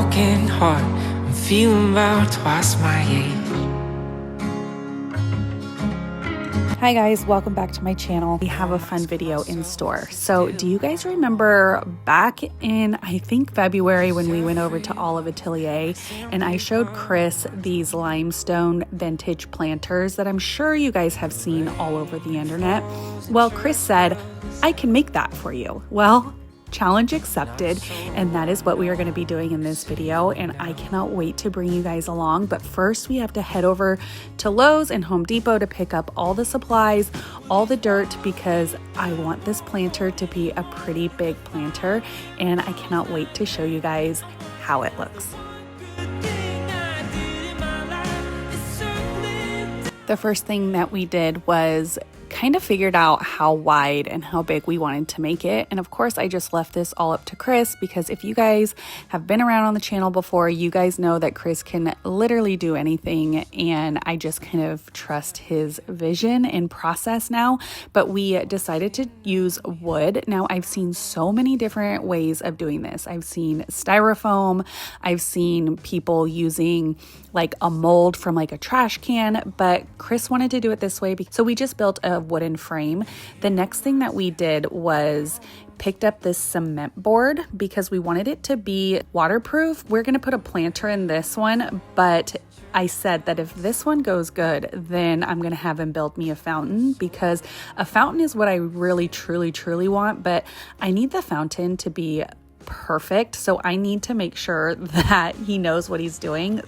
broken heart. I'm feeling about twice my age. Hi guys, welcome back to my channel. We have a fun video in store. So do you guys remember back in, I think February, when we went over to Olive Atelier and I showed Chris these limestone vintage planters that I'm sure you guys have seen all over the internet? Well, Chris said, I can make that for you. Well, challenge accepted, and that is what we are going to be doing in this video, and I cannot wait to bring you guys along. But first we have to head over to Lowe's and Home Depot to pick up all the supplies, all the dirt, because I want this planter to be a pretty big planter, and I cannot wait to show you guys how it looks. The first thing that we did was kind of figured out how wide and how big we wanted to make it. And of course, I just left this all up to Chris, because if you guys have been around on the channel before, you guys know that Chris can literally do anything, and I just kind of trust his vision and process now. But we decided to use wood. Now, I've seen so many different ways of doing this. I've seen styrofoam, I've seen people using like a mold from like a trash can, but Chris wanted to do it this way, so we just built a wooden frame. The next thing that we did was picked up this cement board because we wanted it to be waterproof. We're going to put a planter in this one, but I said that if this one goes good, then I'm going to have him build me a fountain, because a fountain is what I really, truly want, but I need the fountain to be perfect. So I need to make sure that he knows what he's doing.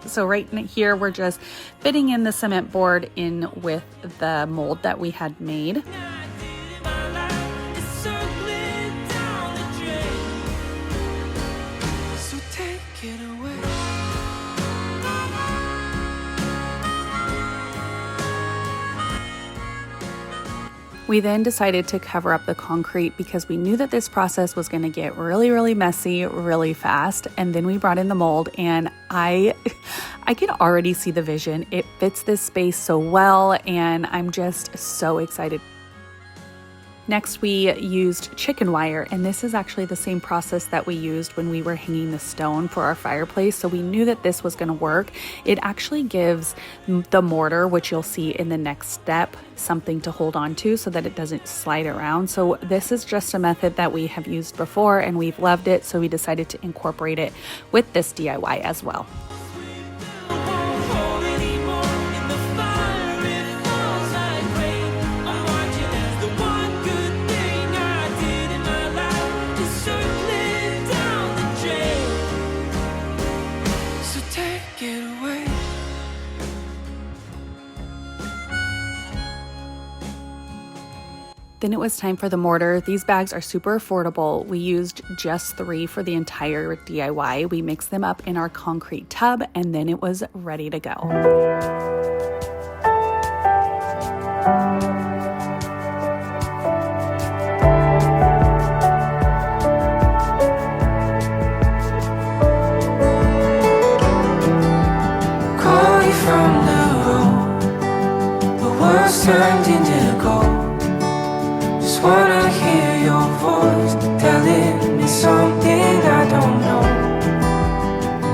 So right here, we're just fitting in the cement board in with the mold that we had made. We then decided to cover up the concrete because we knew that this process was going to get really messy really fast. And then we brought in the mold, and I can already see the vision. It fits this space so well, and I'm just so excited. Next, we used chicken wire, and this is actually the same process that we used when we were hanging the stone for our fireplace, so we knew that this was going to work. It actually gives the mortar, which you'll see in the next step, something to hold on to so that it doesn't slide around. So this is just a method that we have used before, and we've loved it, so we decided to incorporate it with this DIY as well. Then it was time for the mortar. These bags are super affordable. We used just 3 for the entire DIY. We mixed them up in our concrete tub, and then it was ready to go. Call you from the road, the words turned into gold. Just wanna hear your voice telling me something I don't know.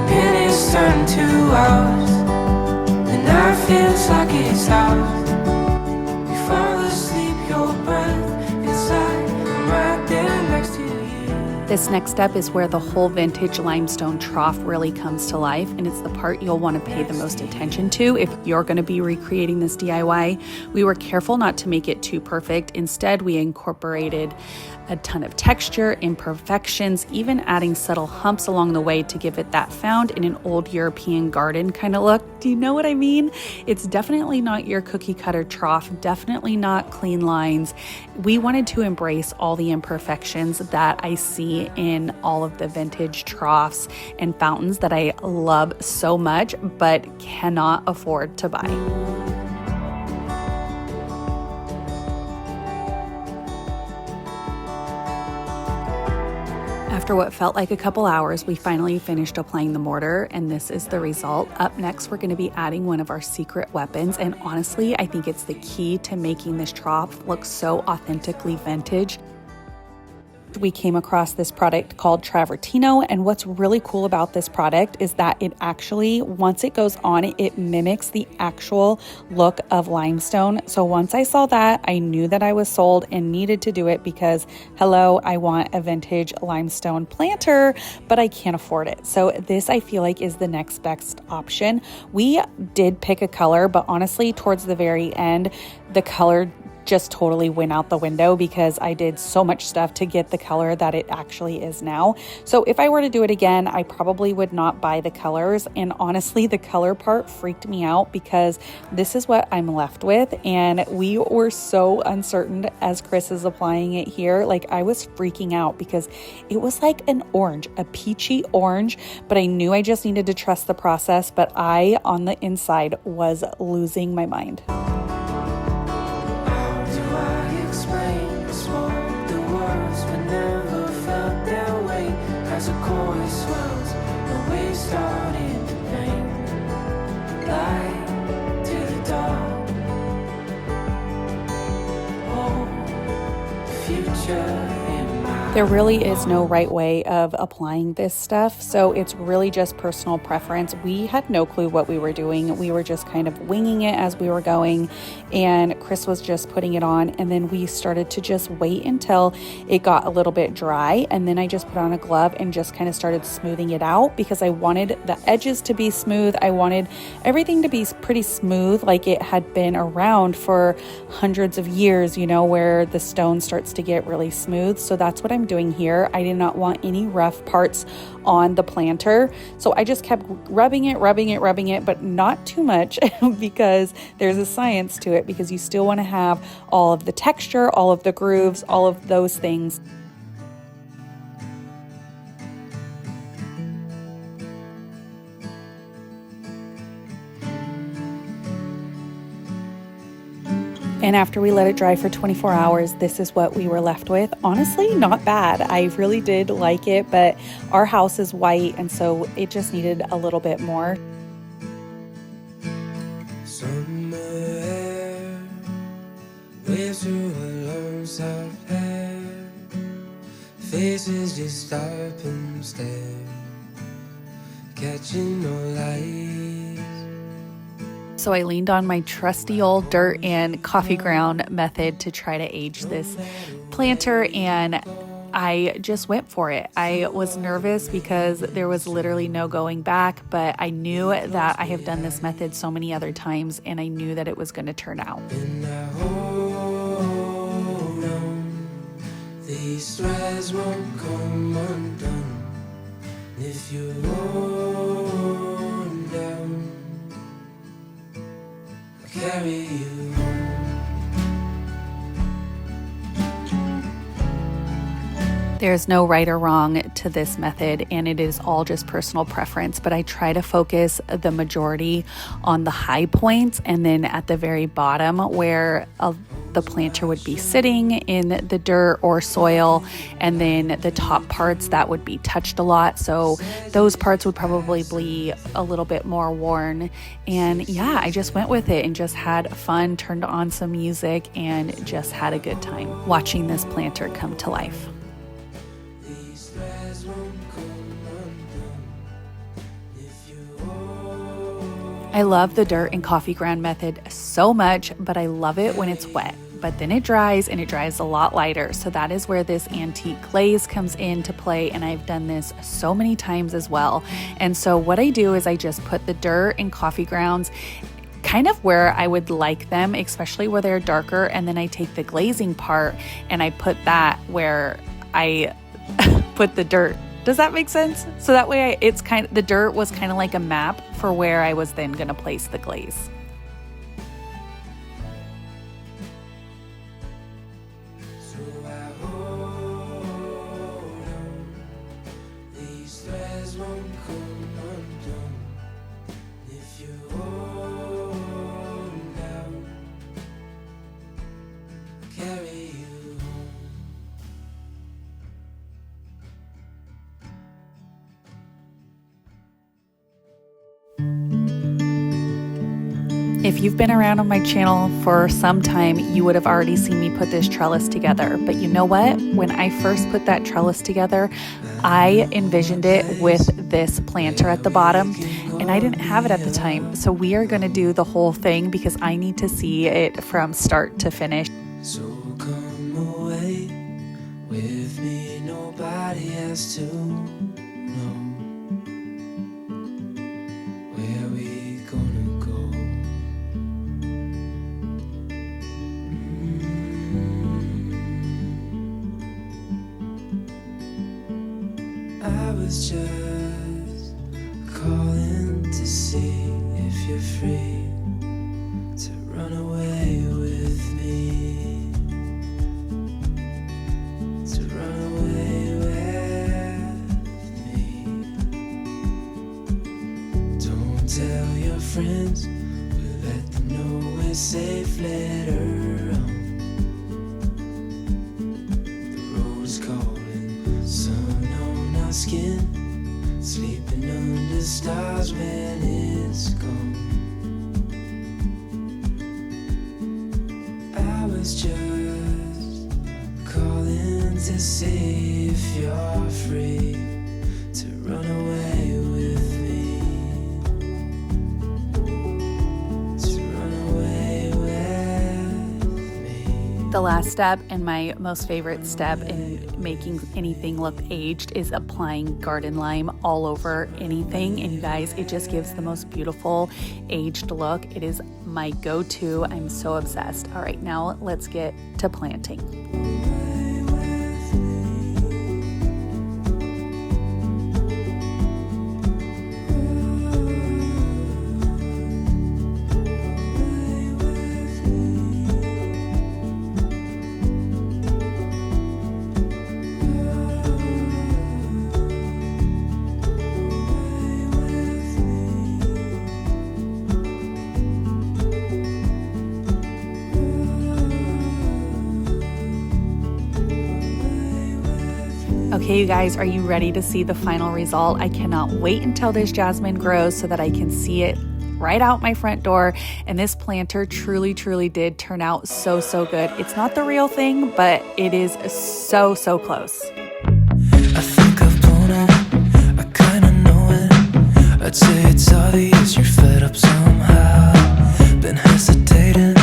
Minutes turn to hours, the night feels like it's ours. We fall asleep, your breath feels like I'm right there next to you. This next step is where the whole vintage limestone trough really comes to life, and it's the part you'll want to pay the most attention to if you're going to be recreating this DIY. We were careful not to make it too perfect. Instead, we incorporated a ton of texture, imperfections, even adding subtle humps along the way to give it that found in an old European garden kind of look. Do you know what I mean? It's definitely not your cookie cutter trough, definitely not clean lines. We wanted to embrace all the imperfections that I see in all of the vintage troughs and fountains that I love so much but cannot afford to buy. After what felt like a couple hours, we finally finished applying the mortar, and this is the result. Up next, we're going to be adding one of our secret weapons, and honestly, I think it's the key to making this trough look so authentically vintage. we came across this product called Travertino, and what's really cool about this product is that it actually, once it goes on, it mimics the actual look of limestone. So once I saw that, I knew that I was sold and needed to do it because, hello, I want a vintage limestone planter, but I can't afford it. So this, I feel like, is the next best option. We did pick a color, but honestly, towards the very end, the color just totally went out the window because I did so much stuff to get the color that it actually is now. So if I were to do it again, I probably would not buy the colors. And honestly, the color part freaked me out because this is what I'm left with. And we were so uncertain as Chris is applying it here. Like, I was freaking out because it was like an orange, a peachy orange, but I knew I just needed to trust the process. But I, on the inside, was losing my mind. As a chorus swells, the waves start into pain. Light to the dark. Oh, the future. There really is no right way of applying this stuff, so it's really just personal preference. We had no clue what we were doing. We were just kind of winging it as we were going, and Chris was just putting it on, and then we started to just wait until it got a little bit dry, and then I just put on a glove and just kind of started smoothing it out because I wanted the edges to be smooth. I wanted everything to be pretty smooth, like it had been around for hundreds of years, you know, where the stone starts to get really smooth. So that's what I'm doing here. I did not want any rough parts on the planter. So I just kept rubbing it, but not too much because there's a science to it, because you still want to have all of the texture, all of the grooves, all of those things. And after we let it dry for 24 hours, this is what we were left with. Honestly, not bad. I really did like it, but our house is white, and so it just needed a little bit more. Somewhere, waves through a long soft hair, faces just stop and stare, catching no light. So I leaned on my trusty old dirt and coffee ground method to try to age this planter, and I just went for it. I was nervous because there was literally no going back, but I knew that I have done this method so many other times, and I knew that it was going to turn out. And I hold on, these threads won't come undone if you hold down. Carry you home. There's no right or wrong to this method, and it is all just personal preference, but I try to focus the majority on the high points, and then at the very bottom where the planter would be sitting in the dirt or soil, and then the top parts that would be touched a lot. So those parts would probably be a little bit more worn. And yeah, I just went with it and just had fun, turned on some music, and just had a good time watching this planter come to life. I love the dirt and coffee ground method so much, but I love it when it's wet. But then it dries, and it dries a lot lighter. So that is where this antique glaze comes into play, and I've done this so many times as well. And so what I do is I just put the dirt and coffee grounds kind of where I would like them, especially where they're darker, and then I take the glazing part and I put that where I put the dirt. Does that make sense? So that way the dirt was kind of like a map for where I was then going to place the glaze. If you've been around on my channel for some time, you would have already seen me put this trellis together. But you know what? When I first put that trellis together, I envisioned it with this planter at the bottom, and I didn't have it at the time. So we are going to do the whole thing because I need to see it from start to finish. So come away with me, nobody has to know where we gonna go. I was just calling to see if you're free to run away with me, to run away with me. Don't tell your friends, we'll let them know we're safe later on. The road's calling, sun on our skin, sleeping under stars when it's gone. I was just calling to see if you're free to run away with me, to run away with me. The last step and my most favorite step in making anything look aged is applying garden lime all over anything. And you guys, it just gives the most beautiful aged look. It is my go-to. I'm so obsessed. All right, now let's get to planting. Okay, you guys, are you ready to see the final result? I cannot wait until this jasmine grows so that I can see it right out my front door. And this planter truly, truly did turn out so, so good. It's not the real thing, but it is so, so close. I think I've blown it, I kinda know it. I'd say it's obvious you're fed up somehow. Been hesitating,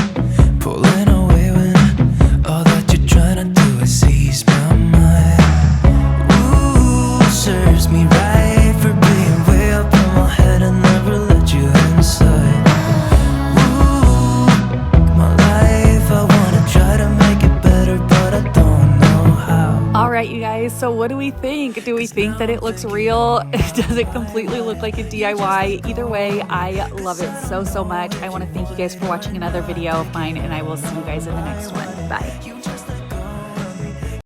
pulling away when all that you're trying to do is ease my mind. Serves me right for being way up in my head and never let you inside. Ooh, my life, I wanna try to make it better, but I don't know how. All right, you guys, so what do we think? Do we think that it looks real? Does it completely look like a DIY? Either way, I love it so, so much. I want to thank you guys for watching another video of mine, and I will see you guys in the next one. Bye.